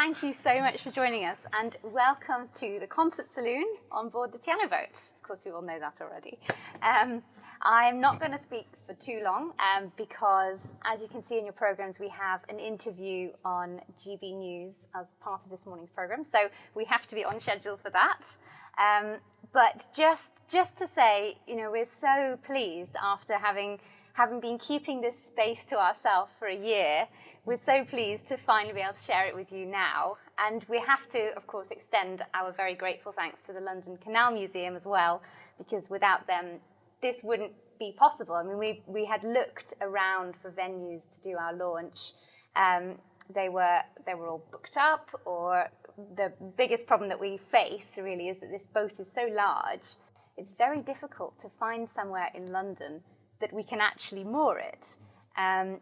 thank you so much for joining us, and welcome to the concert saloon on board the piano boat. Of course, you all know that already. I'm not going to speak for too long because, as you can see in your programs, we have an interview on GB News as part of this morning's program, so we have to be on schedule for that. But just to say, you know, we're so pleased after having been keeping this space to ourselves for a year. We're so pleased to finally be able to share it with you now. And we have to, of course, extend our very grateful thanks to the London Canal Museum as well, because without them, this wouldn't be possible. I mean, we had looked around for venues to do our launch. They were all booked up, or the biggest problem that we face really is that this boat is so large, it's very difficult to find somewhere in London that we can actually moor it.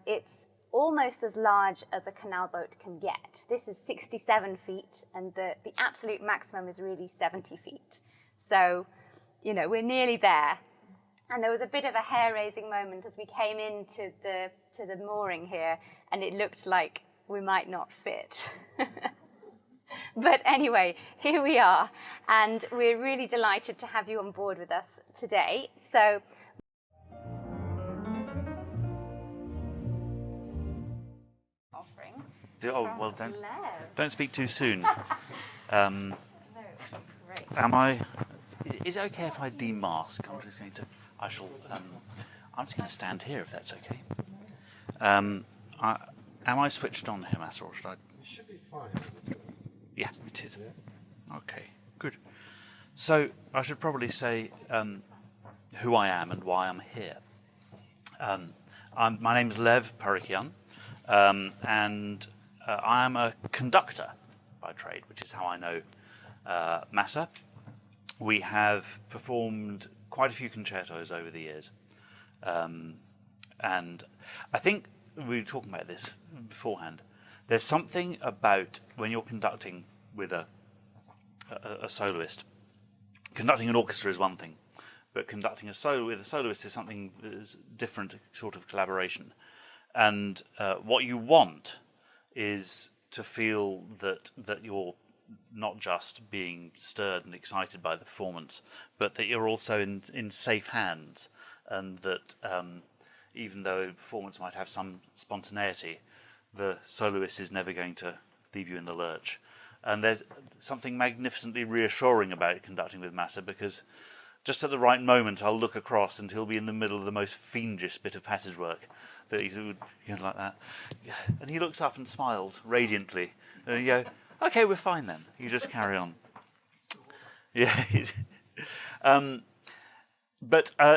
It's almost as large as a canal boat can get. This is 67 feet, and the absolute maximum is really 70 feet. So, you know, we're nearly there. And there was a bit of a hair-raising moment as we came into the mooring here, and it looked like we might not fit. But anyway, here we are, and we're really delighted to have you on board with us today. So, oh, well, don't speak too soon. No, great. Is it okay if I demask? I'm just going to stand here if that's okay. Am I switched on here, Master, or should I? It should be fine. Yeah, it is. Okay, good. So I should probably say who I am and why I'm here. My name's Levon Parikian, and I am a conductor by trade, which is how I know Massa. We have performed quite a few concertos over the years, and I think we were talking about this beforehand. There's something about when you're conducting with a soloist. Conducting an orchestra is one thing, but conducting a solo with a soloist is something that is different sort of collaboration. And what you want is to feel that you're not just being stirred and excited by the performance, but that you're also in safe hands, and that even though a performance might have some spontaneity, the soloist is never going to leave you in the lurch. And there's something magnificently reassuring about conducting with Massa, because just at the right moment I'll look across and he'll be in the middle of the most fiendish bit of passage work that he's, you know, like that, and he looks up and smiles radiantly, and you go, okay, we're fine then, you just carry on. Yeah.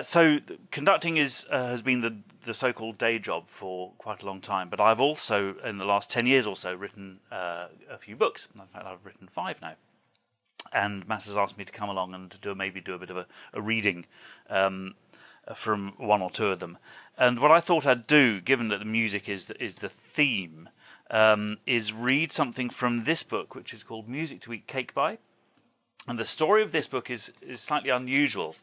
So conducting has been the so-called day job for quite a long time, but I've also, in the last 10 years or so, written a few books. In fact, I've written 5 now. And Matt has asked me to come along and to maybe do a bit of a reading from 1 or 2 of them. And what I thought I'd do, given that the music is the theme, is read something from this book, which is called Music to Eat Cake By. And the story of this book is slightly unusual.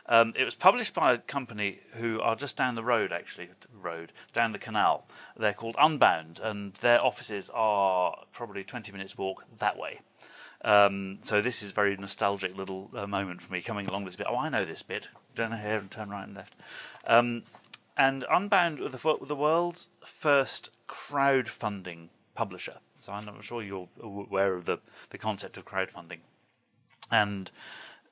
It was published by a company who are just down the road, down the canal. They're called Unbound, and their offices are probably 20 minutes walk that way. So this is a very nostalgic little moment for me, coming along this bit. Oh, I know this bit. Turn here and turn right and left. And Unbound were the world's first crowdfunding publisher. So I'm sure you're aware of the concept of crowdfunding. And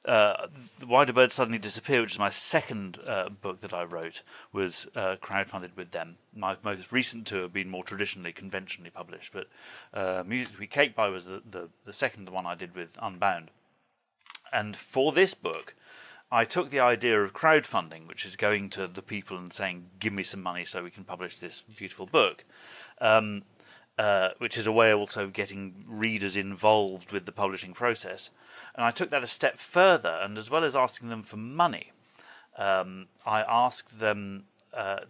Why Do Birds Suddenly Disappear, which is my second book that I wrote, was crowdfunded with them. My most recent 2 have been more traditionally, conventionally published, but Music to Eat Cake By was the second one I did with Unbound. And for this book, I took the idea of crowdfunding, which is going to the people and saying, give me some money so we can publish this beautiful book, which is a way also of getting readers involved with the publishing process. And I took that a step further, and as well as asking them for money, I asked them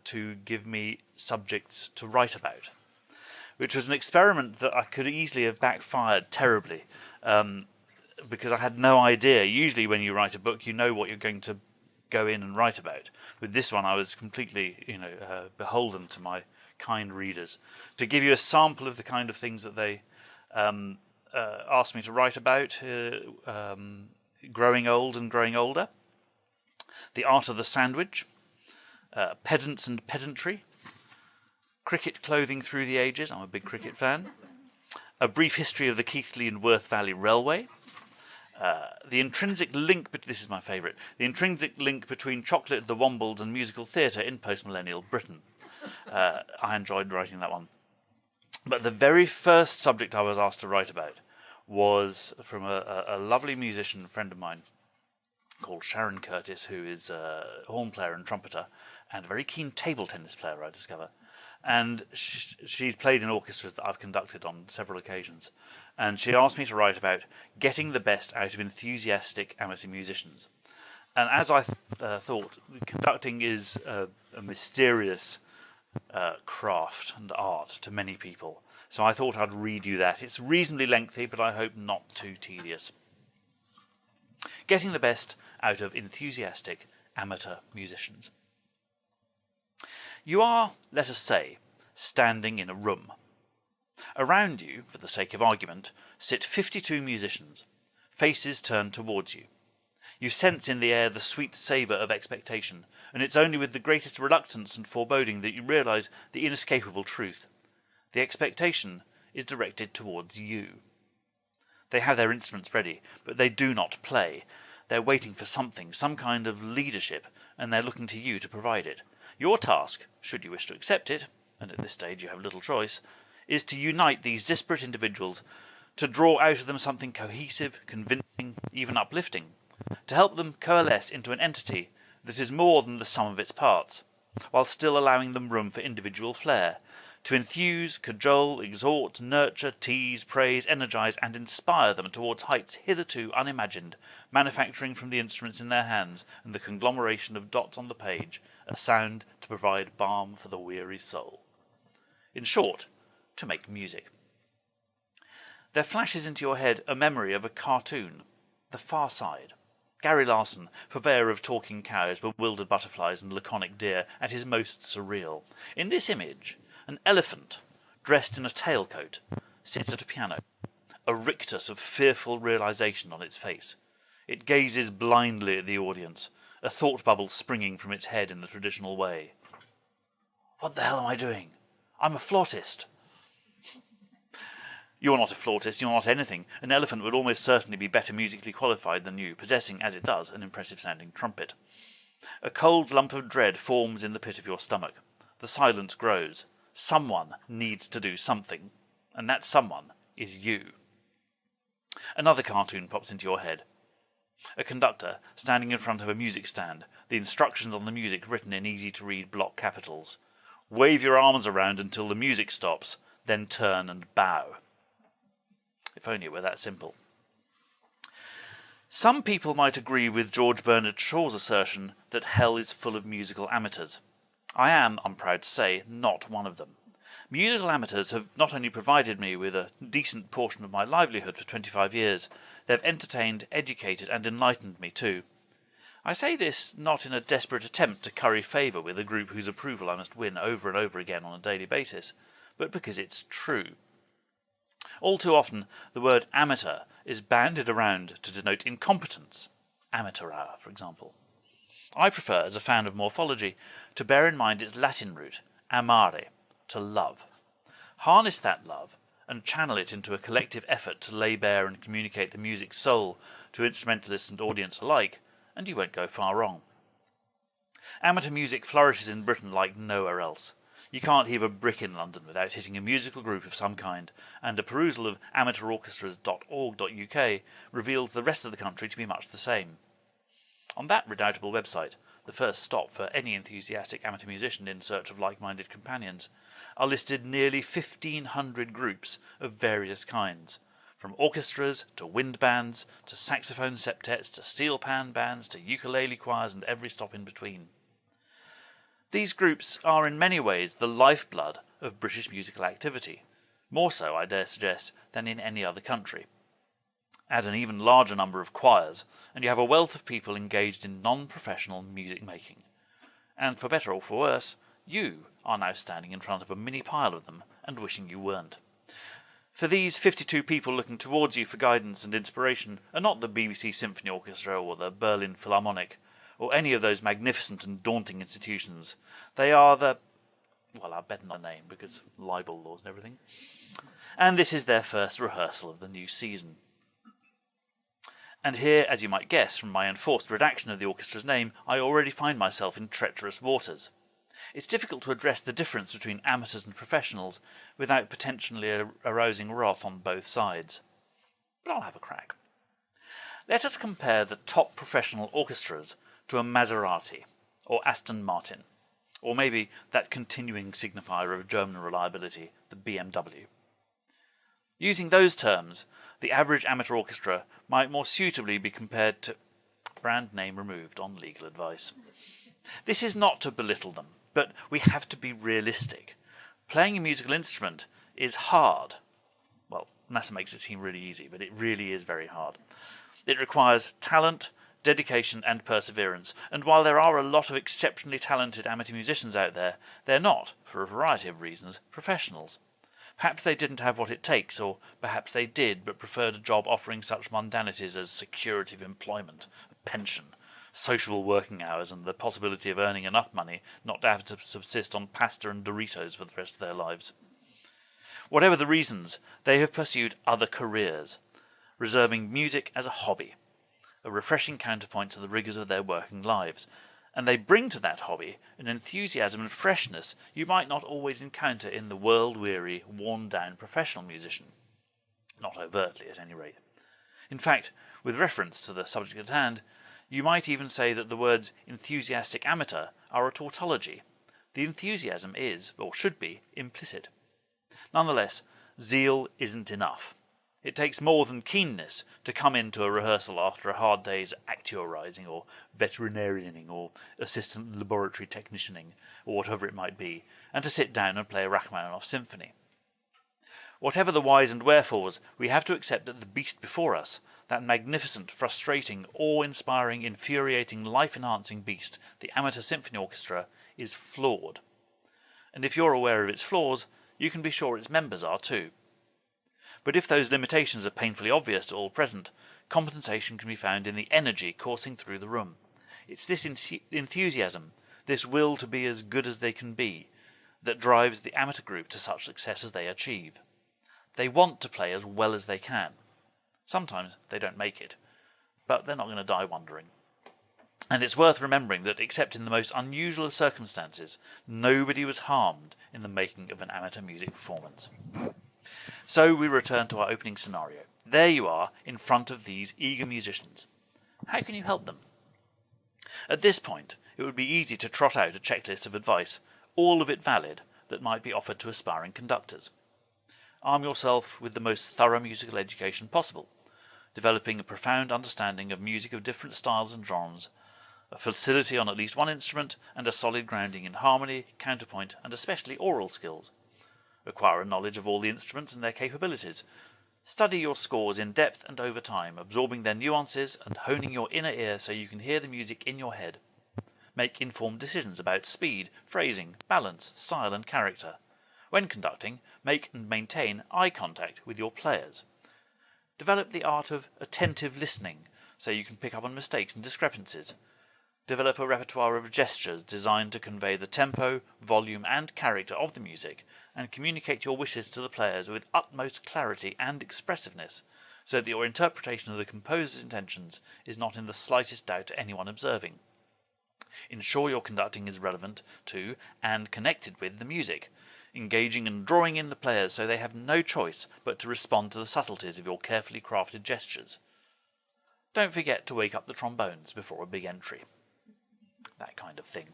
to give me subjects to write about, which was an experiment that I could easily have backfired terribly, because I had no idea. Usually when you write a book, you know what you're going to go in and write about. With this one, I was completely, beholden to my kind readers to give you a sample of the kind of things that they asked me to write about growing old and growing older, the art of the sandwich, pedants and pedantry, cricket clothing through the ages, I'm a big cricket fan, a brief history of the Keighley and Worth Valley Railway, the intrinsic link, this is my favourite, the intrinsic link between chocolate, the Wombles and musical theatre in post-millennial Britain. I enjoyed writing that one. But the very first subject I was asked to write about was from a lovely musician friend of mine called Sharon Curtis, who is a horn player and trumpeter and a very keen table tennis player, I discover. And she's played in orchestras that I've conducted on several occasions. And she asked me to write about getting the best out of enthusiastic amateur musicians. And as I thought, conducting is a mysterious craft and art to many people. So I thought I'd read you that. It's reasonably lengthy, but I hope not too tedious. Getting the best out of enthusiastic amateur musicians. You are, let us say, standing in a room. Around you, for the sake of argument, sit 52 musicians, faces turned towards you. You sense in the air the sweet savour of expectation, and it's only with the greatest reluctance and foreboding that you realise the inescapable truth. The expectation is directed towards you. They have their instruments ready, but they do not play. They're waiting for something, some kind of leadership, and they're looking to you to provide it. Your task, should you wish to accept it, and at this stage you have little choice, is to unite these disparate individuals, to draw out of them something cohesive, convincing, even uplifting, to help them coalesce into an entity that is more than the sum of its parts, while still allowing them room for individual flair, to enthuse, cajole, exhort, nurture, tease, praise, energize, and inspire them towards heights hitherto unimagined, manufacturing from the instruments in their hands and the conglomeration of dots on the page a sound to provide balm for the weary soul. In short, to make music. There flashes into your head a memory of a cartoon, The Far Side. Gary Larson, purveyor of talking cows, bewildered butterflies, and laconic deer, at his most surreal. In this image, an elephant, dressed in a tailcoat, sits at a piano, a rictus of fearful realization on its face. It gazes blindly at the audience, a thought bubble springing from its head in the traditional way. What the hell am I doing? I'm a flautist. You're not a flautist, you're not anything. An elephant would almost certainly be better musically qualified than you, possessing, as it does, an impressive-sounding trumpet. A cold lump of dread forms in the pit of your stomach. The silence grows. Someone needs to do something, and that someone is you. Another cartoon pops into your head. A conductor standing in front of a music stand, the instructions on the music written in easy-to-read block capitals. Wave your arms around until the music stops, then turn and bow. If only it were that simple. Some people might agree with George Bernard Shaw's assertion that hell is full of musical amateurs. I am, I'm proud to say, not one of them. Musical amateurs have not only provided me with a decent portion of my livelihood for 25 years, they've entertained, educated, and enlightened me too. I say this not in a desperate attempt to curry favour with a group whose approval I must win over and over again on a daily basis, but because it's true. All too often, the word amateur is bandied around to denote incompetence. Amateur hour, for example. I prefer, as a fan of morphology, to bear in mind its Latin root, amare, to love. Harness that love and channel it into a collective effort to lay bare and communicate the music's soul to instrumentalists and audience alike, and you won't go far wrong. Amateur music flourishes in Britain like nowhere else. You can't heave a brick in London without hitting a musical group of some kind, and a perusal of amateurorchestras.org.uk reveals the rest of the country to be much the same. On that redoubtable website, the first stop for any enthusiastic amateur musician in search of like-minded companions, are listed nearly 1,500 groups of various kinds, from orchestras to wind bands to saxophone septets to steel pan bands to ukulele choirs and every stop in between. These groups are in many ways the lifeblood of British musical activity, more so, I dare suggest, than in any other country. Add an even larger number of choirs, and you have a wealth of people engaged in non-professional music making. And for better or for worse, you are now standing in front of a mini pile of them and wishing you weren't. For these 52 people looking towards you for guidance and inspiration are not the BBC Symphony Orchestra or the Berlin Philharmonic, or any of those magnificent and daunting institutions. They are the... well, I better not name, because libel laws and everything. And this is their first rehearsal of the new season. And here, as you might guess from my enforced redaction of the orchestra's name, I already find myself in treacherous waters. It's difficult to address the difference between amateurs and professionals without potentially arousing wrath on both sides. But I'll have a crack. Let us compare the top professional orchestras to a Maserati or Aston Martin, or maybe that continuing signifier of German reliability, the BMW. Using those terms, the average amateur orchestra might more suitably be compared to... brand name removed on legal advice. This is not to belittle them, but we have to be realistic. Playing a musical instrument is hard. Well, NASA makes it seem really easy, but it really is very hard. It requires talent, dedication and perseverance, and while there are a lot of exceptionally talented amateur musicians out there, they're not, for a variety of reasons, professionals. Perhaps they didn't have what it takes, or perhaps they did, but preferred a job offering such mundanities as security of employment, a pension, sociable working hours, and the possibility of earning enough money not to have to subsist on pasta and Doritos for the rest of their lives. Whatever the reasons, they have pursued other careers, reserving music as a hobby, a refreshing counterpoint to the rigours of their working lives, and they bring to that hobby an enthusiasm and freshness you might not always encounter in the world-weary, worn-down professional musician. Not overtly, at any rate. In fact, with reference to the subject at hand, you might even say that the words enthusiastic amateur are a tautology. The enthusiasm is, or should be, implicit. Nonetheless, zeal isn't enough. It takes more than keenness to come into a rehearsal after a hard day's actuarising or veterinarianing or assistant laboratory technicianing or whatever it might be, and to sit down and play a Rachmaninoff symphony. Whatever the whys and wherefores, we have to accept that the beast before us, that magnificent, frustrating, awe-inspiring, infuriating, life-enhancing beast, the amateur symphony orchestra, is flawed. And if you're aware of its flaws, you can be sure its members are too. But if those limitations are painfully obvious to all present, compensation can be found in the energy coursing through the room. It's this enthusiasm, this will to be as good as they can be, that drives the amateur group to such success as they achieve. They want to play as well as they can. Sometimes they don't make it, but they're not going to die wondering. And it's worth remembering that except in the most unusual of circumstances, nobody was harmed in the making of an amateur music performance. So we return to our opening scenario. There you are, in front of these eager musicians. How can you help them? At this point, it would be easy to trot out a checklist of advice, all of it valid, that might be offered to aspiring conductors. Arm yourself with the most thorough musical education possible, developing a profound understanding of music of different styles and genres, a facility on at least one instrument, and a solid grounding in harmony, counterpoint, and especially aural skills. Acquire a knowledge of all the instruments and their capabilities. Study your scores in depth and over time, absorbing their nuances and honing your inner ear so you can hear the music in your head. Make informed decisions about speed, phrasing, balance, style and character. When conducting, make and maintain eye contact with your players. Develop the art of attentive listening so you can pick up on mistakes and discrepancies. Develop a repertoire of gestures designed to convey the tempo, volume and character of the music, and communicate your wishes to the players with utmost clarity and expressiveness, so that your interpretation of the composer's intentions is not in the slightest doubt to anyone observing. Ensure your conducting is relevant to and connected with the music, engaging and drawing in the players so they have no choice but to respond to the subtleties of your carefully crafted gestures. Don't forget to wake up the trombones before a big entry. That kind of thing.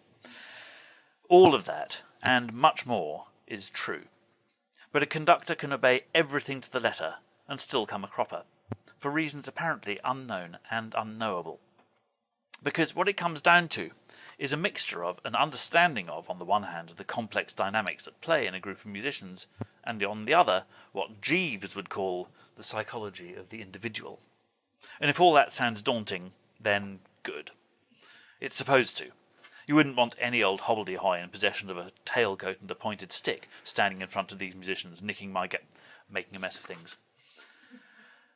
All of that, and much more, is true. But a conductor can obey everything to the letter and still come a cropper, for reasons apparently unknown and unknowable. Because what it comes down to is a mixture of an understanding of, on the one hand, the complex dynamics at play in a group of musicians, and on the other, what Jeeves would call the psychology of the individual. And if all that sounds daunting, then good. It's supposed to. You wouldn't want any old hobbledehoy in possession of a tailcoat and a pointed stick standing in front of these musicians, nicking making a mess of things.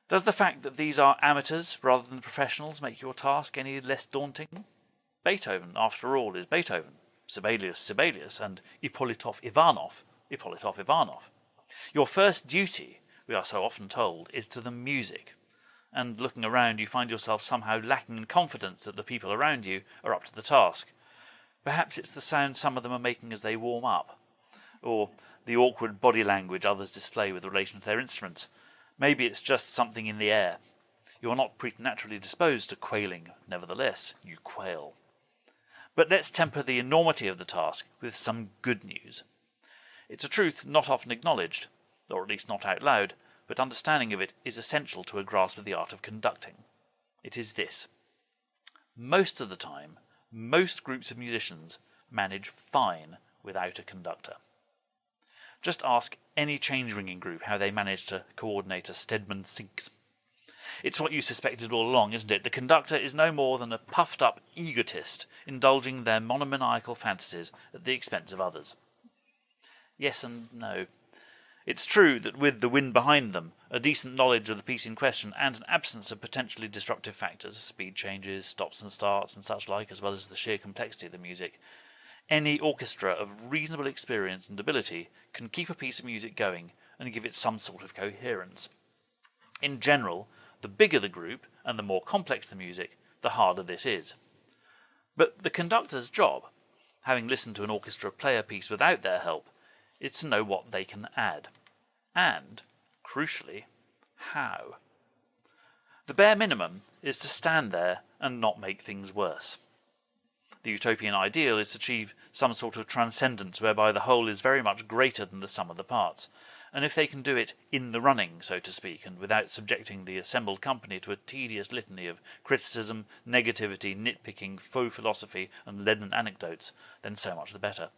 Does the fact that these are amateurs rather than professionals make your task any less daunting? Beethoven, after all, is Beethoven. Sibelius, Sibelius, and Ippolitov Ivanov, Ippolitov Ivanov. Your first duty, we are so often told, is to the music. And looking around, you find yourself somehow lacking in confidence that the people around you are up to the task. Perhaps it's the sound some of them are making as they warm up, or the awkward body language others display with relation to their instruments. Maybe it's just something in the air. You are not preternaturally disposed to quailing, nevertheless, you quail. But let's temper the enormity of the task with some good news. It's a truth not often acknowledged, or at least not out loud, but understanding of it is essential to a grasp of the art of conducting. It is this. Most of the time, most groups of musicians manage fine without a conductor. Just ask any change-ringing group how they manage to coordinate a Stedman Sinks. It's what you suspected all along, isn't it? The conductor is no more than a puffed-up egotist indulging their monomaniacal fantasies at the expense of others. Yes and no. It's true that with the wind behind them, a decent knowledge of the piece in question, and an absence of potentially disruptive factors, speed changes, stops and starts and such like, as well as the sheer complexity of the music, any orchestra of reasonable experience and ability can keep a piece of music going and give it some sort of coherence. In general, the bigger the group and the more complex the music, the harder this is. But the conductor's job, having listened to an orchestra play a piece without their help, is to know what they can add. And, crucially, how. The bare minimum is to stand there and not make things worse. The utopian ideal is to achieve some sort of transcendence whereby the whole is very much greater than the sum of the parts, and if they can do it in the running, so to speak, and without subjecting the assembled company to a tedious litany of criticism, negativity, nitpicking, faux philosophy, and leaden anecdotes, then so much the better.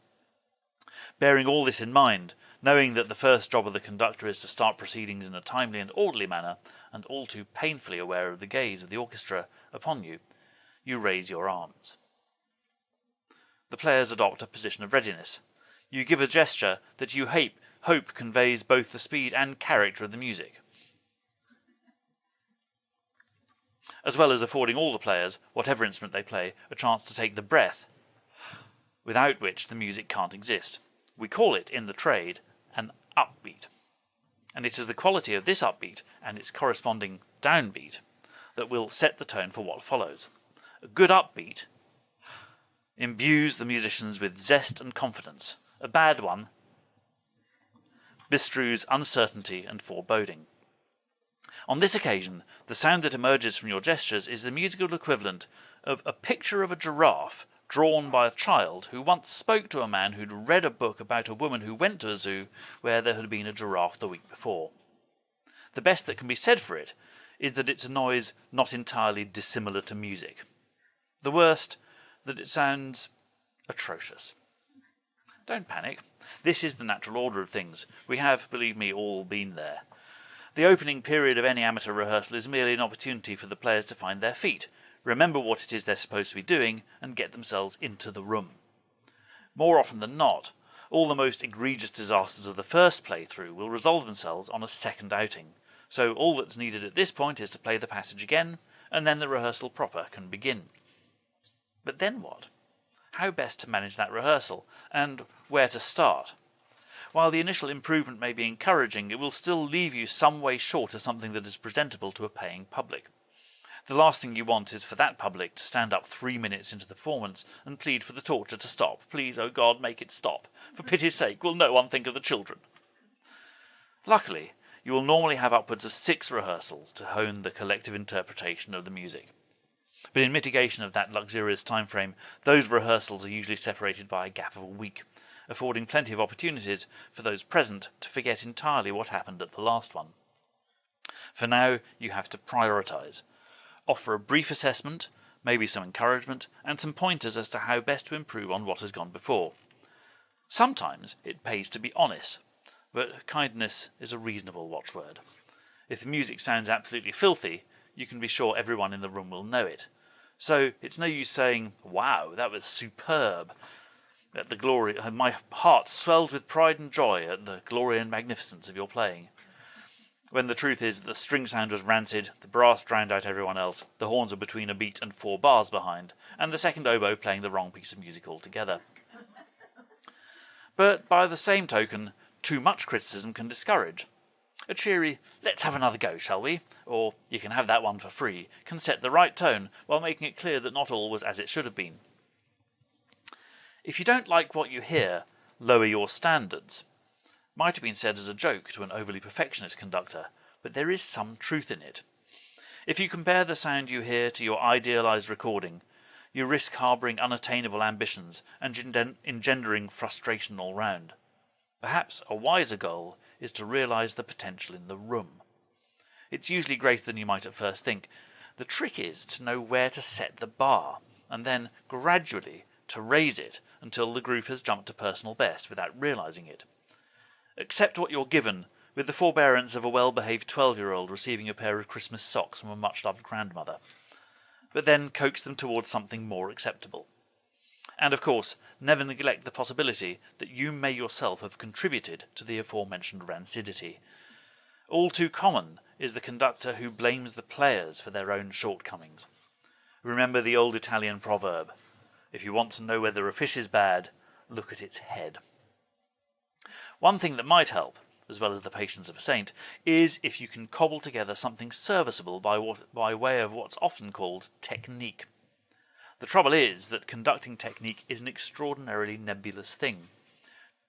Bearing all this in mind, knowing that the first job of the conductor is to start proceedings in a timely and orderly manner, and all too painfully aware of the gaze of the orchestra upon you, you raise your arms. The players adopt a position of readiness. You give a gesture that you hope conveys both the speed and character of the music, as well as affording all the players, whatever instrument they play, a chance to take the breath, without which the music can't exist. We call it, in the trade, an upbeat. And it is the quality of this upbeat and its corresponding downbeat that will set the tone for what follows. A good upbeat imbues the musicians with zest and confidence. A bad one bestrews uncertainty and foreboding. On this occasion, the sound that emerges from your gestures is the musical equivalent of a picture of a giraffe drawn by a child who once spoke to a man who'd read a book about a woman who went to a zoo where there had been a giraffe the week before. The best that can be said for it is that it's a noise not entirely dissimilar to music. The worst, that it sounds atrocious. Don't panic. This is the natural order of things. We have, believe me, all been there. The opening period of any amateur rehearsal is merely an opportunity for the players to find their feet, remember what it is they're supposed to be doing, and get themselves into the room. More often than not, all the most egregious disasters of the first playthrough will resolve themselves on a second outing, so all that's needed at this point is to play the passage again, and then the rehearsal proper can begin. But then what? How best to manage that rehearsal, and where to start? While the initial improvement may be encouraging, it will still leave you some way short of something that is presentable to a paying public. The last thing you want is for that public to stand up 3 minutes into the performance and plead for the torture to stop. Please, oh God, make it stop. For pity's sake, will no one think of the children? Luckily, you will normally have upwards of 6 rehearsals to hone the collective interpretation of the music. But in mitigation of that luxurious time frame, those rehearsals are usually separated by a gap of a week, affording plenty of opportunities for those present to forget entirely what happened at the last one. For now, you have to prioritise. Offer a brief assessment, maybe some encouragement, and some pointers as to how best to improve on what has gone before. Sometimes it pays to be honest, but kindness is a reasonable watchword. If the music sounds absolutely filthy, you can be sure everyone in the room will know it. So it's no use saying, "Wow, that was superb," at the glory, my heart swelled with pride and joy at the glory and magnificence of your playing. when the truth is that the string sound was rancid, the brass drowned out everyone else, the horns were between a beat and 4 bars behind, and the second oboe playing the wrong piece of music altogether. But by the same token, too much criticism can discourage. A cheery, "let's have another go, shall we?" or "you can have that one for free," can set the right tone while making it clear that not all was as it should have been. If you don't like what you hear, lower your standards. Might have been said as a joke to an overly perfectionist conductor, but there is some truth in it. If you compare the sound you hear to your idealized recording, you risk harbouring unattainable ambitions and engendering frustration all round. Perhaps a wiser goal is to realise the potential in the room. It's usually greater than you might at first think. The trick is to know where to set the bar, and then gradually to raise it until the group has jumped to personal best without realising it. Accept what you're given, with the forbearance of a well-behaved 12-year-old receiving a pair of Christmas socks from a much-loved grandmother. But then coax them towards something more acceptable. And of course, never neglect the possibility that you may yourself have contributed to the aforementioned rancidity. All too common is the conductor who blames the players for their own shortcomings. Remember the old Italian proverb, "If you want to know whether a fish is bad, look at its head." One thing that might help, as well as the patience of a saint, is if you can cobble together something serviceable by way of what's often called technique. The trouble is that conducting technique is an extraordinarily nebulous thing.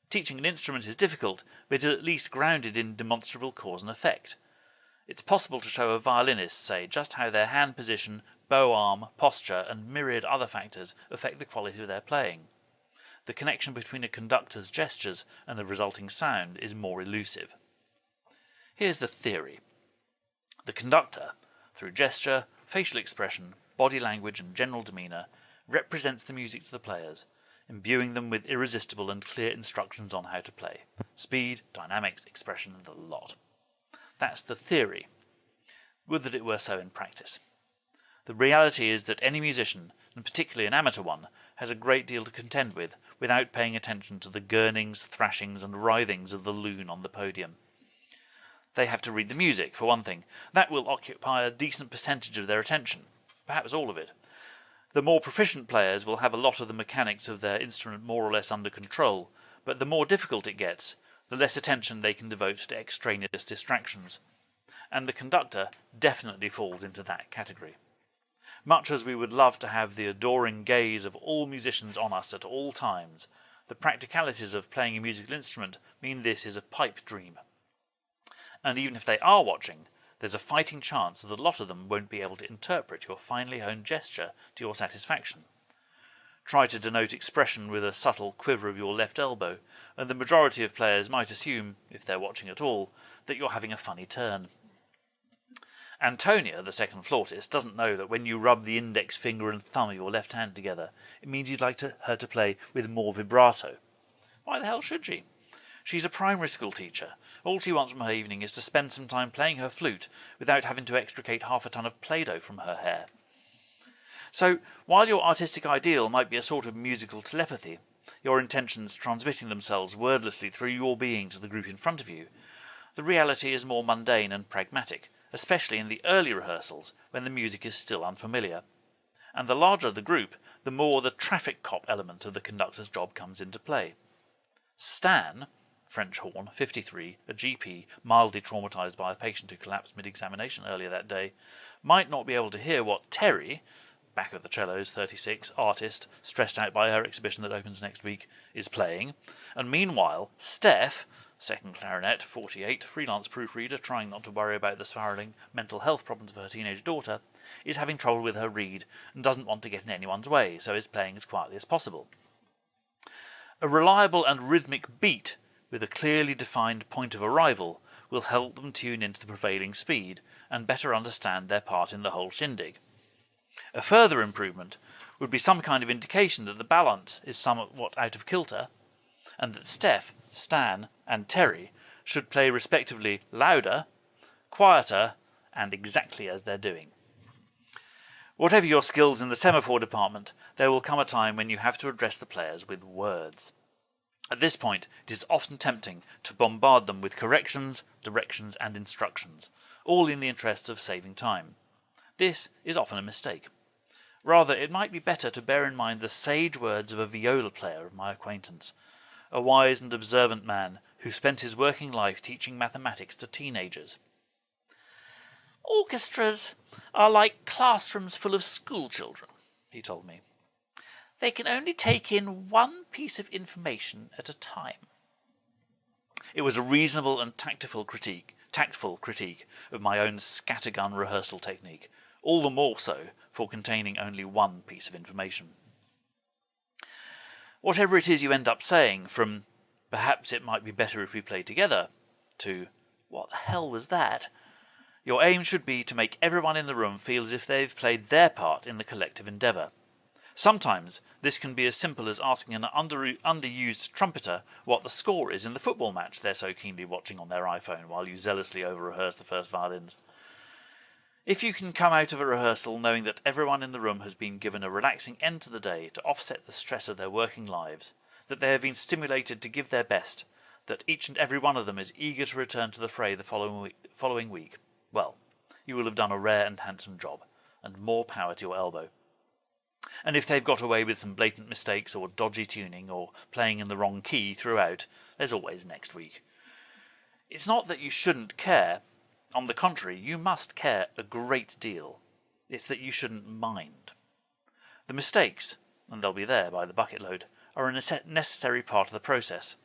Teaching an instrument is difficult, but it is at least grounded in demonstrable cause and effect. It's possible to show a violinist, say, just how their hand position, bow arm, posture, and myriad other factors affect the quality of their playing. The connection between a conductor's gestures and the resulting sound is more elusive. Here's the theory. The conductor, through gesture, facial expression, body language, and general demeanour, represents the music to the players, imbuing them with irresistible and clear instructions on how to play. Speed, dynamics, expression, and the lot. That's the theory. Would that it were so in practice. The reality is that any musician, and particularly an amateur one, has a great deal to contend with, without paying attention to the gurnings, thrashings, and writhings of the loon on the podium. They have to read the music, for one thing. That will occupy a decent percentage of their attention, perhaps all of it. The more proficient players will have a lot of the mechanics of their instrument more or less under control, but the more difficult it gets, the less attention they can devote to extraneous distractions. And the conductor definitely falls into that category. Much as we would love to have the adoring gaze of all musicians on us at all times, the practicalities of playing a musical instrument mean this is a pipe dream. And even if they are watching, there's a fighting chance that a lot of them won't be able to interpret your finely honed gesture to your satisfaction. Try to denote expression with a subtle quiver of your left elbow, and the majority of players might assume, if they're watching at all, that you're having a funny turn. Antonia, the second flautist, doesn't know that when you rub the index finger and thumb of your left hand together, it means you'd like her to play with more vibrato. Why the hell should she? She's a primary school teacher. All she wants from her evening is to spend some time playing her flute without having to extricate half a ton of Play-Doh from her hair. So, while your artistic ideal might be a sort of musical telepathy, your intentions transmitting themselves wordlessly through your being to the group in front of you, the reality is more mundane and pragmatic, especially in the early rehearsals when the music is still unfamiliar. And the larger the group, the more the traffic cop element of the conductor's job comes into play. Stan, French horn, 53, a GP, mildly traumatised by a patient who collapsed mid-examination earlier that day, might not be able to hear what Terry, back at the cellos, 36, artist, stressed out by her exhibition that opens next week, is playing, and meanwhile, Steph, second clarinet, 48, freelance proofreader, trying not to worry about the spiralling mental health problems of her teenage daughter, is having trouble with her reed and doesn't want to get in anyone's way, so is playing as quietly as possible. A reliable and rhythmic beat with a clearly defined point of arrival will help them tune into the prevailing speed and better understand their part in the whole shindig. A further improvement would be some kind of indication that the balance is somewhat out of kilter, and that Steph, Stan, and Terry should play respectively louder, quieter, and exactly as they're doing. Whatever your skills in the semaphore department, there will come a time when you have to address the players with words. At this point, it is often tempting to bombard them with corrections, directions, and instructions, all in the interests of saving time. This is often a mistake. Rather, it might be better to bear in mind the sage words of a viola player of my acquaintance, a wise and observant man who spent his working life teaching mathematics to teenagers. "Orchestras are like classrooms full of schoolchildren," he told me. "They can only take in one piece of information at a time." It was a reasonable and tactful critique of my own scattergun rehearsal technique, all the more so for containing only one piece of information. Whatever it is you end up saying, from "perhaps it might be better if we played together" to "what the hell was that?", your aim should be to make everyone in the room feel as if they've played their part in the collective endeavour. Sometimes this can be as simple as asking an underused trumpeter what the score is in the football match they're so keenly watching on their iPhone while you zealously over-rehearse the first violins. If you can come out of a rehearsal knowing that everyone in the room has been given a relaxing end to the day to offset the stress of their working lives, that they have been stimulated to give their best, that each and every one of them is eager to return to the fray the following week, well, you will have done a rare and handsome job, and more power to your elbow. And if they've got away with some blatant mistakes or dodgy tuning or playing in the wrong key throughout, there's always next week. It's not that you shouldn't care. On the contrary, you must care a great deal. It's that you shouldn't mind. The mistakes, and they'll be there by the bucket load, are a necessary part of the process.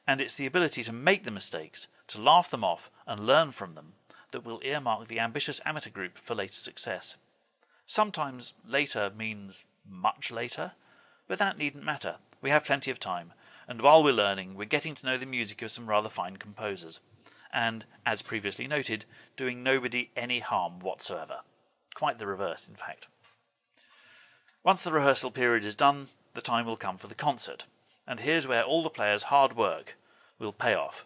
And it's the ability to make the mistakes, to laugh them off and learn from them, that will earmark the ambitious amateur group for later success. Sometimes later means much later, but that needn't matter. We have plenty of time, and while we're learning, we're getting to know the music of some rather fine composers, and, as previously noted, doing nobody any harm whatsoever. Quite the reverse, in fact. Once the rehearsal period is done, the time will come for the concert, and here's where all the players' hard work will pay off.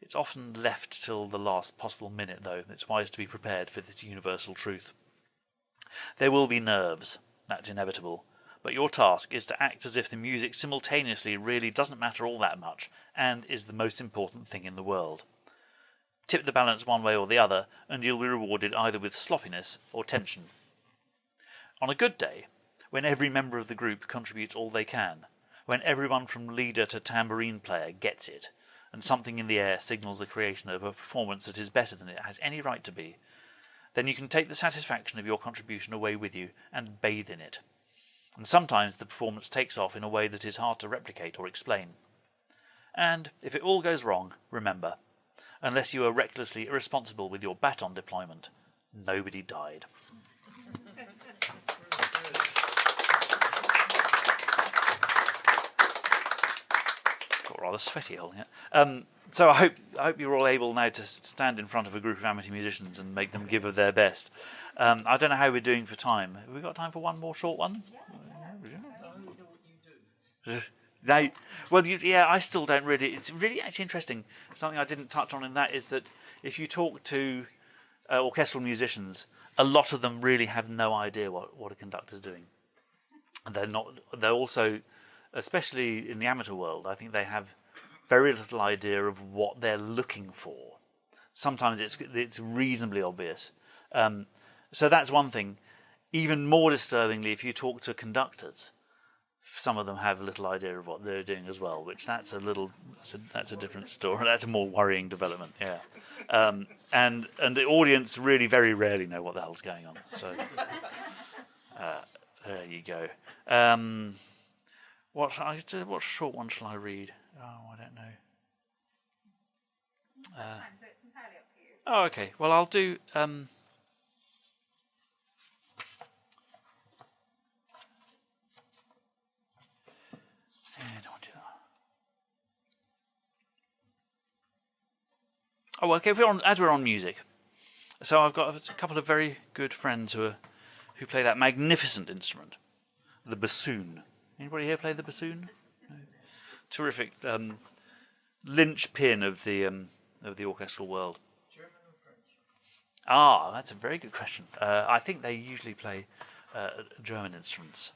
It's often left till the last possible minute, though. It's wise to be prepared for this universal truth. There will be nerves, that's inevitable, but your task is to act as if the music simultaneously really doesn't matter all that much and is the most important thing in the world. Tip the balance one way or the other, and you'll be rewarded either with sloppiness or tension. On a good day, when every member of the group contributes all they can, when everyone from leader to tambourine player gets it, and something in the air signals the creation of a performance that is better than it has any right to be, then you can take the satisfaction of your contribution away with you and bathe in it. And sometimes the performance takes off in a way that is hard to replicate or explain. And if it all goes wrong, remember, unless you are recklessly irresponsible with your baton deployment, nobody died. Got rather sweaty holding it. So I hope you're all able now to stand in front of a group of amateur musicians and make them give of their best. I don't know how we're doing for time. Have we got time for one more short one? No. Well, I still don't really. It's really actually interesting. Something I didn't touch on in that is that if you talk to orchestral musicians, a lot of them really have no idea what a conductor's doing. And they're also, especially in the amateur world, I think they have very little idea of what they're looking for. Sometimes it's reasonably obvious. So that's one thing. Even more disturbingly, if you talk to conductors, some of them have a little idea of what they're doing as well, which that's a different story. That's a more worrying development, yeah. And the audience really very rarely know what the hell's going on. So there you go. What short one shall I read? Oh, I don't know. So it's entirely up to you. Oh, okay. Well, I'll do. Don't do that. Oh, okay. As we're on music, so I've got a couple of very good friends who play that magnificent instrument, the bassoon. Anybody here play the bassoon? No? Terrific linchpin of the orchestral world. German or French? That's a very good question. I think they usually play German instruments.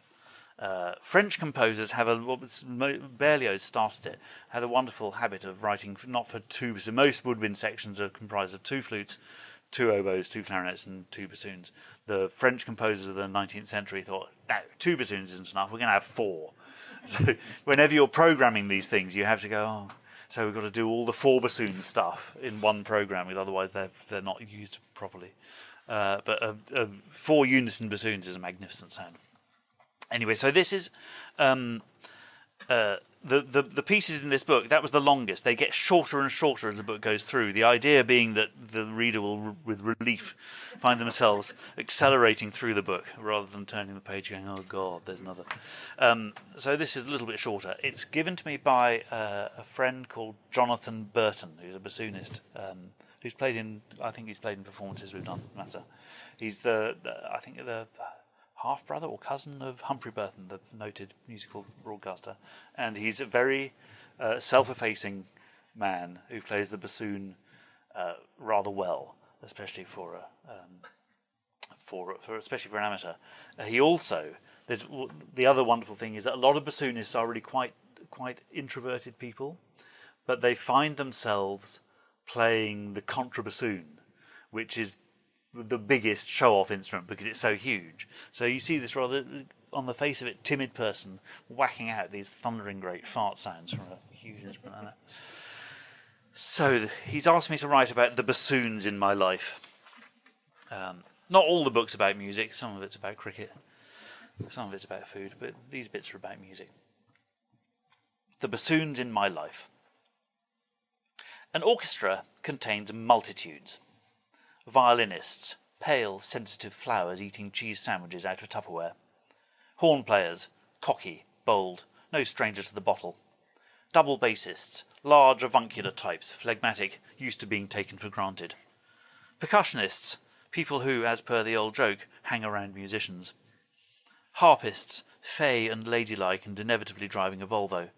French composers have Berlioz started it, had a wonderful habit of writing not for two bassoons. Most woodwind sections are comprised of 2 flutes, 2 oboes, 2 clarinets, and 2 bassoons. The French composers of the 19th century thought, no, 2 bassoons isn't enough, we're going to have 4. So whenever you're programming these things, you have to go, oh, so we've got to do all the 4 bassoon stuff in one program, because otherwise they're not used properly. But 4 unison bassoons is a magnificent sound. Anyway, so this is the pieces in this book. That was the longest. They get shorter and shorter as the book goes through. The idea being that the reader will, with relief, find themselves accelerating through the book rather than turning the page going, "Oh God, there's another." So this is a little bit shorter. It's given to me by a friend called Jonathan Burton, who's a bassoonist, who's played in. I think he's played in performances we've done. Matter. He's the half-brother or cousin of Humphrey Burton, the noted musical broadcaster. And he's a very self-effacing man who plays the bassoon rather well, especially for an amateur. He also, the other wonderful thing is that a lot of bassoonists are really quite introverted people, but they find themselves playing the contrabassoon, which is the biggest show-off instrument because it's so huge. So you see this rather, on the face of it, timid person whacking out these thundering great fart sounds from a huge instrument. So he's asked me to write about the bassoons in my life. Not all the books about music. Some of it's about cricket. Some of it's about food. But these bits are about music. The bassoons in my life. An orchestra contains multitudes. Violinists, pale, sensitive flowers eating cheese sandwiches out of Tupperware. Horn players, cocky, bold, no stranger to the bottle. Double bassists, large avuncular types, phlegmatic, used to being taken for granted. Percussionists, people who, as per the old joke, hang around musicians. Harpists, fey and ladylike and inevitably driving a Volvo.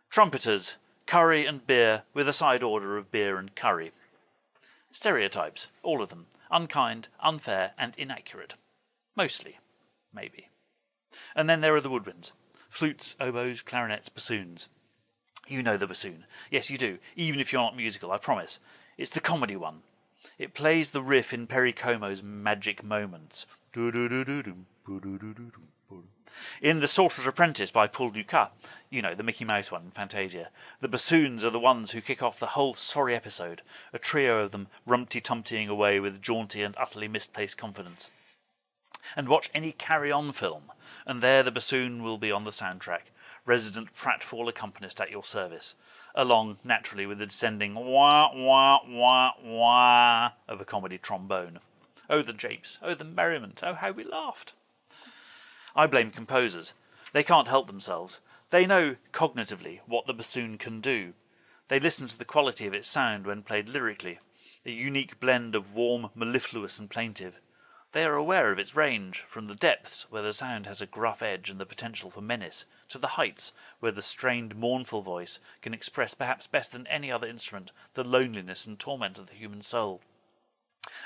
Trumpeters, curry and beer with a side order of beer and curry. Stereotypes, all of them, unkind, unfair, and inaccurate. Mostly, maybe. And then there are the woodwinds. Flutes, oboes, clarinets, bassoons. You know the bassoon. Yes, you do, even if you're not musical, I promise. It's the comedy one. It plays the riff in Perry Como's Magic Moments. In The Sorcerer's Apprentice by Paul Dukas, you know, the Mickey Mouse one in Fantasia, the bassoons are the ones who kick off the whole sorry episode, a trio of them rumpty-tumptying away with jaunty and utterly misplaced confidence. And watch any Carry-On film, and there the bassoon will be on the soundtrack, resident pratfall accompanist at your service, along, naturally, with the descending wah, wah, wah, wah of a comedy trombone. Oh, the japes! Oh, the merriment! Oh, how we laughed! I blame composers. They can't help themselves. They know, cognitively, what the bassoon can do. They listen to the quality of its sound when played lyrically, a unique blend of warm, mellifluous and plaintive. They are aware of its range, from the depths, where the sound has a gruff edge and the potential for menace, to the heights, where the strained, mournful voice can express perhaps better than any other instrument the loneliness and torment of the human soul.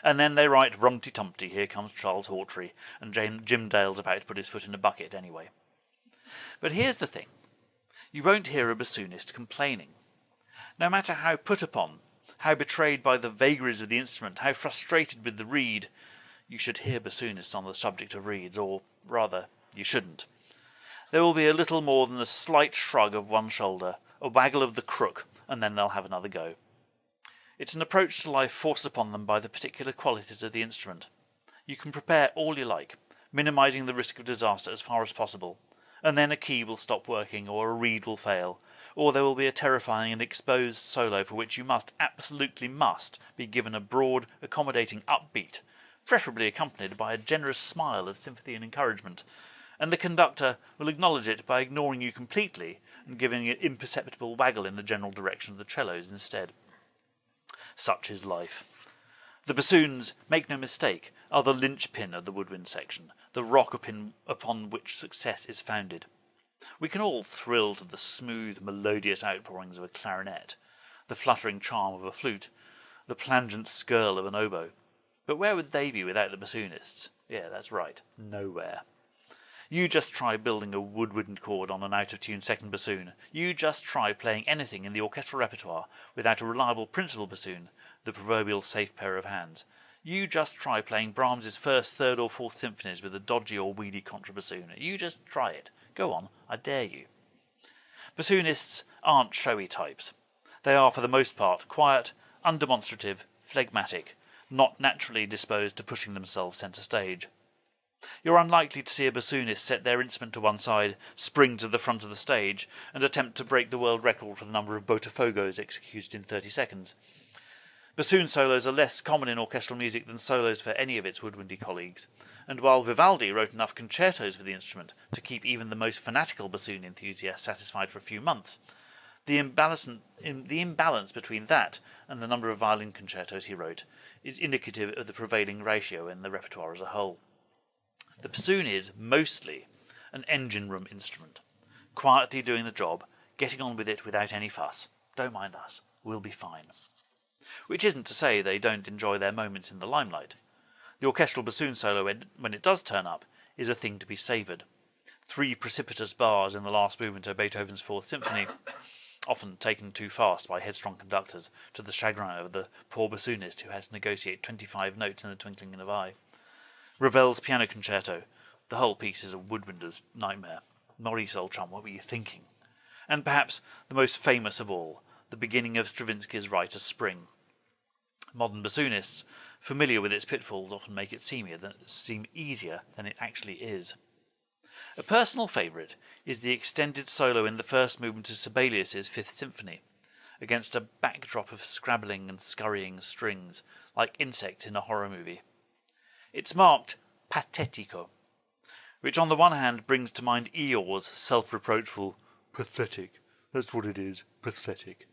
And then they write Rumty-Tumpty, Here Comes Charles Hawtrey, and Jim Dale's about to put his foot in a bucket anyway. But here's the thing. You won't hear a bassoonist complaining. No matter how put upon, how betrayed by the vagaries of the instrument, how frustrated with the reed, you should hear bassoonists on the subject of reeds, or rather, you shouldn't. There will be a little more than a slight shrug of one shoulder, a waggle of the crook, and then they'll have another go. It's an approach to life forced upon them by the particular qualities of the instrument. You can prepare all you like, minimising the risk of disaster as far as possible, and then a key will stop working, or a reed will fail, or there will be a terrifying and exposed solo for which you absolutely must, be given a broad, accommodating upbeat, preferably accompanied by a generous smile of sympathy and encouragement, and the conductor will acknowledge it by ignoring you completely and giving an imperceptible waggle in the general direction of the cellos instead. Such is life. The bassoons, make no mistake, are the linchpin of the woodwind section, the rock upon which success is founded. We can all thrill to the smooth, melodious outpourings of a clarinet, the fluttering charm of a flute, the plangent skirl of an oboe. But where would they be without the bassoonists? Yeah, that's right, nowhere. You just try building a woodwind chord on an out-of-tune second bassoon. You just try playing anything in the orchestral repertoire without a reliable principal bassoon, the proverbial safe pair of hands. You just try playing Brahms's first, third or fourth symphonies with a dodgy or weedy contrabassoon. You just try it. Go on, I dare you. Bassoonists aren't showy types. They are, for the most part, quiet, undemonstrative, phlegmatic, not naturally disposed to pushing themselves centre stage. You're unlikely to see a bassoonist set their instrument to one side, spring to the front of the stage, and attempt to break the world record for the number of botafogos executed in 30 seconds. Bassoon solos are less common in orchestral music than solos for any of its woodwindy colleagues, and while Vivaldi wrote enough concertos for the instrument to keep even the most fanatical bassoon enthusiast satisfied for a few months, the imbalance between that and the number of violin concertos he wrote is indicative of the prevailing ratio in the repertoire as a whole. The bassoon is, mostly, an engine room instrument, quietly doing the job, getting on with it without any fuss. Don't mind us, we'll be fine. Which isn't to say they don't enjoy their moments in the limelight. The orchestral bassoon solo, when it does turn up, is a thing to be savoured. 3 precipitous bars in the last movement of Beethoven's Fourth Symphony, often taken too fast by headstrong conductors to the chagrin of the poor bassoonist who has to negotiate 25 notes in the twinkling of an eye. Ravel's Piano Concerto, the whole piece is a woodwinder's nightmare. Maurice, old chum, what were you thinking? And perhaps the most famous of all, the beginning of Stravinsky's Rite of Spring. Modern bassoonists, familiar with its pitfalls, often make it seem easier than it actually is. A personal favourite is the extended solo in the first movement of Sibelius's Fifth Symphony, against a backdrop of scrabbling and scurrying strings, like insects in a horror movie. It's marked patetico, which on the one hand brings to mind Eeyore's self-reproachful pathetic, that's what it is, pathetic,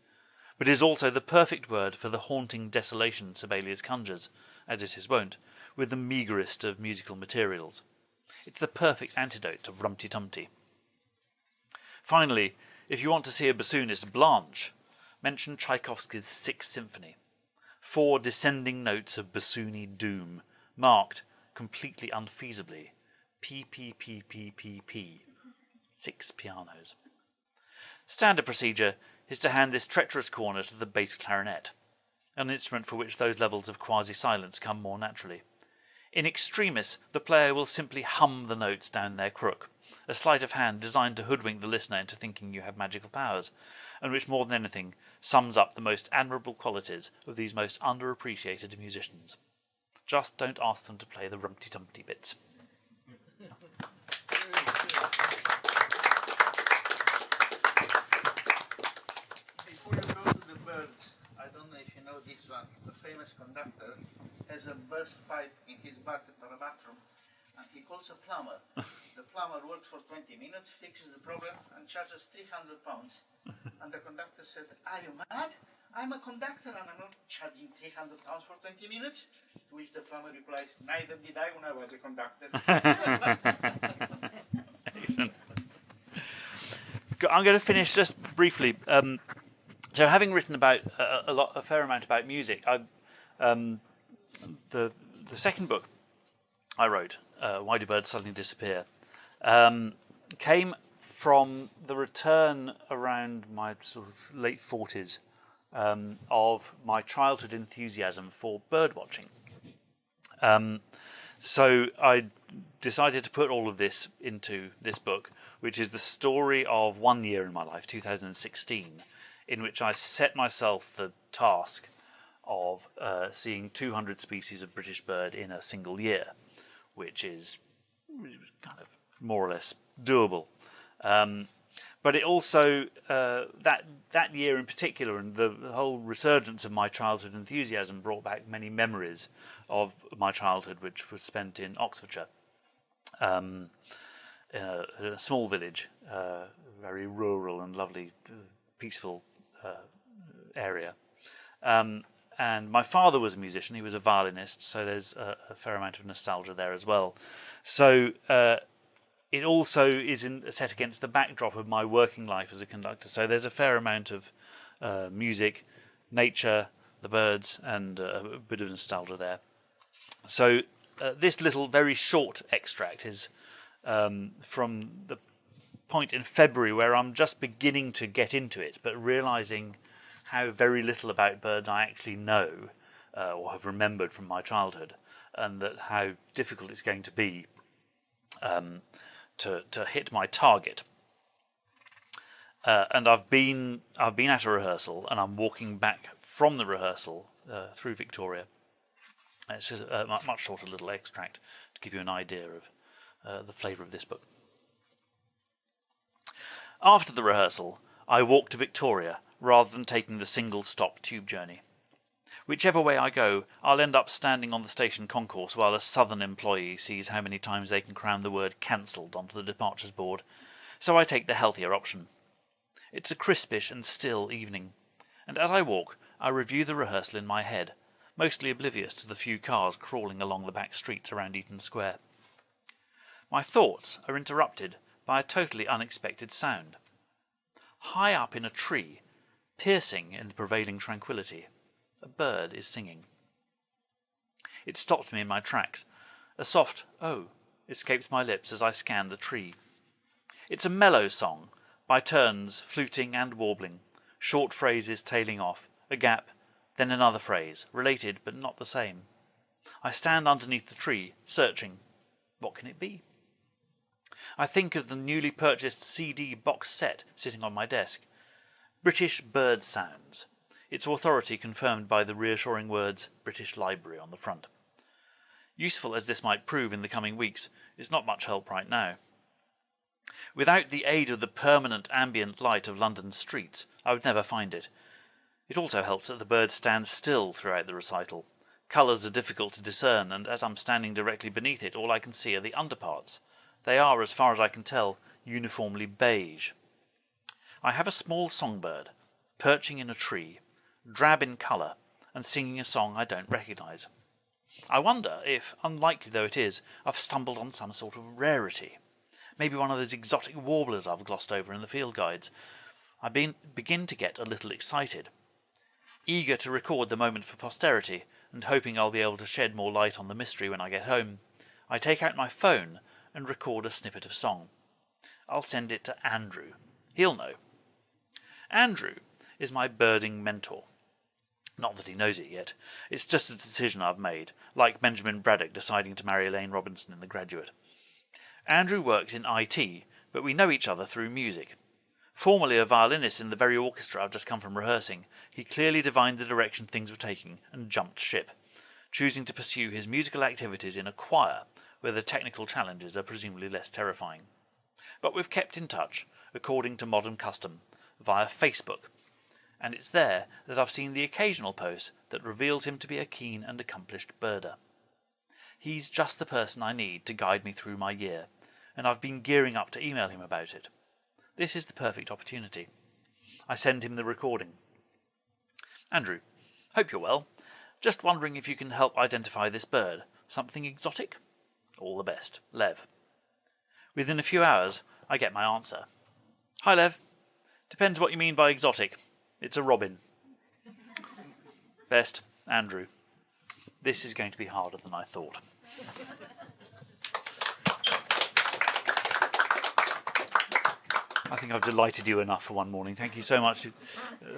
but is also the perfect word for the haunting desolation Sibelius conjures, as is his wont, with the meagrest of musical materials. It's the perfect antidote to Rumty-Tumty. Finally, if you want to see a bassoonist blanch, mention Tchaikovsky's Sixth Symphony. 4 descending notes of bassoony doom, marked, completely unfeasibly, P, P, P, P, P, P. 6 pianos. Standard procedure is to hand this treacherous corner to the bass clarinet, an instrument for which those levels of quasi-silence come more naturally. In extremis, the player will simply hum the notes down their crook, a sleight of hand designed to hoodwink the listener into thinking you have magical powers, and which more than anything sums up the most admirable qualities of these most underappreciated musicians. Just don't ask them to play the Rumty-Tumpty bits. Before you go to the birds, I don't know if you know this one. The famous conductor has a burst pipe in his bathroom, and he calls a plumber. The plumber works for 20 minutes, fixes the problem, and charges £300. And the conductor said, "Are you mad? I'm a conductor and I'm not charging £300 for 20 minutes." To which the plumber replies, "Neither did I when I was a conductor." Excellent. I'm going to finish just briefly. So, having written about a fair amount about music, the second book I wrote, Why Do Birds Suddenly Disappear, came from the return around my sort of late 40s of my childhood enthusiasm for bird watching. So I decided to put all of this into this book, which is the story of one year in my life, 2016, in which I set myself the task of seeing 200 species of British bird in a single year, which is kind of more or less doable. But it also, that year in particular, and the whole resurgence of my childhood enthusiasm brought back many memories of my childhood, which was spent in Oxfordshire, in a small village, very rural and lovely, peaceful area. And my father was a musician, he was a violinist, so there's a fair amount of nostalgia there as well. So it also is set against the backdrop of my working life as a conductor. So there's a fair amount of music, nature, the birds, and a bit of nostalgia there. So this little, very short extract is from the point in February where I'm just beginning to get into it, but realizing how very little about birds I actually know or have remembered from my childhood, and that how difficult it's going to be to hit my target. And I've been at a rehearsal, and I'm walking back from the rehearsal through Victoria. It's just a much shorter little extract to give you an idea of the flavour of this book. After the rehearsal, I walk to Victoria rather than taking the single-stop tube journey. Whichever way I go, I'll end up standing on the station concourse while a southern employee sees how many times they can cram the word cancelled onto the departures board, so I take the healthier option. It's a crispish and still evening, and as I walk, I review the rehearsal in my head, mostly oblivious to the few cars crawling along the back streets around Eaton Square. My thoughts are interrupted by a totally unexpected sound. High up in a tree, piercing in the prevailing tranquillity, a bird is singing. It stops me in my tracks. A soft "oh" escapes my lips as I scan the tree. It's a mellow song, by turns fluting and warbling, short phrases tailing off, a gap, then another phrase, related but not the same. I stand underneath the tree, searching. What can it be? I think of the newly purchased CD box set sitting on my desk. British Bird Sounds. Its authority confirmed by the reassuring words British Library on the front. Useful as this might prove in the coming weeks, it's not much help right now. Without the aid of the permanent ambient light of London's streets, I would never find it. It also helps that the bird stands still throughout the recital. Colours are difficult to discern, and as I'm standing directly beneath it, all I can see are the underparts. They are, as far as I can tell, uniformly beige. I have a small songbird, perching in a tree, drab in colour, and singing a song I don't recognise. I wonder if, unlikely though it is, I've stumbled on some sort of rarity. Maybe one of those exotic warblers I've glossed over in the field guides. I begin to get a little excited, eager to record the moment for posterity, and hoping I'll be able to shed more light on the mystery when I get home. I take out my phone and record a snippet of song. I'll send it to Andrew. He'll know. Andrew is my birding mentor. Not that he knows it yet. It's just a decision I've made, like Benjamin Braddock deciding to marry Elaine Robinson in The Graduate. Andrew works in IT, but we know each other through music. Formerly a violinist in the very orchestra I've just come from rehearsing, he clearly divined the direction things were taking and jumped ship, choosing to pursue his musical activities in a choir, where the technical challenges are presumably less terrifying. But we've kept in touch, according to modern custom, via Facebook, and it's there that I've seen the occasional post that reveals him to be a keen and accomplished birder. He's just the person I need to guide me through my year, and I've been gearing up to email him about it. This is the perfect opportunity. I send him the recording. Andrew, hope you're well. Just wondering if you can help identify this bird. Something exotic? All the best. Lev. Within a few hours, I get my answer. Hi, Lev. Depends what you mean by exotic. It's a robin. Best, Andrew. This is going to be harder than I thought. I think I've delighted you enough for one morning. Thank you so much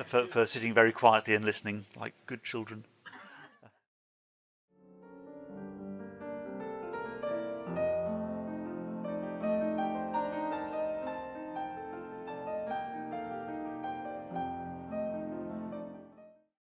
for sitting very quietly and listening like good children.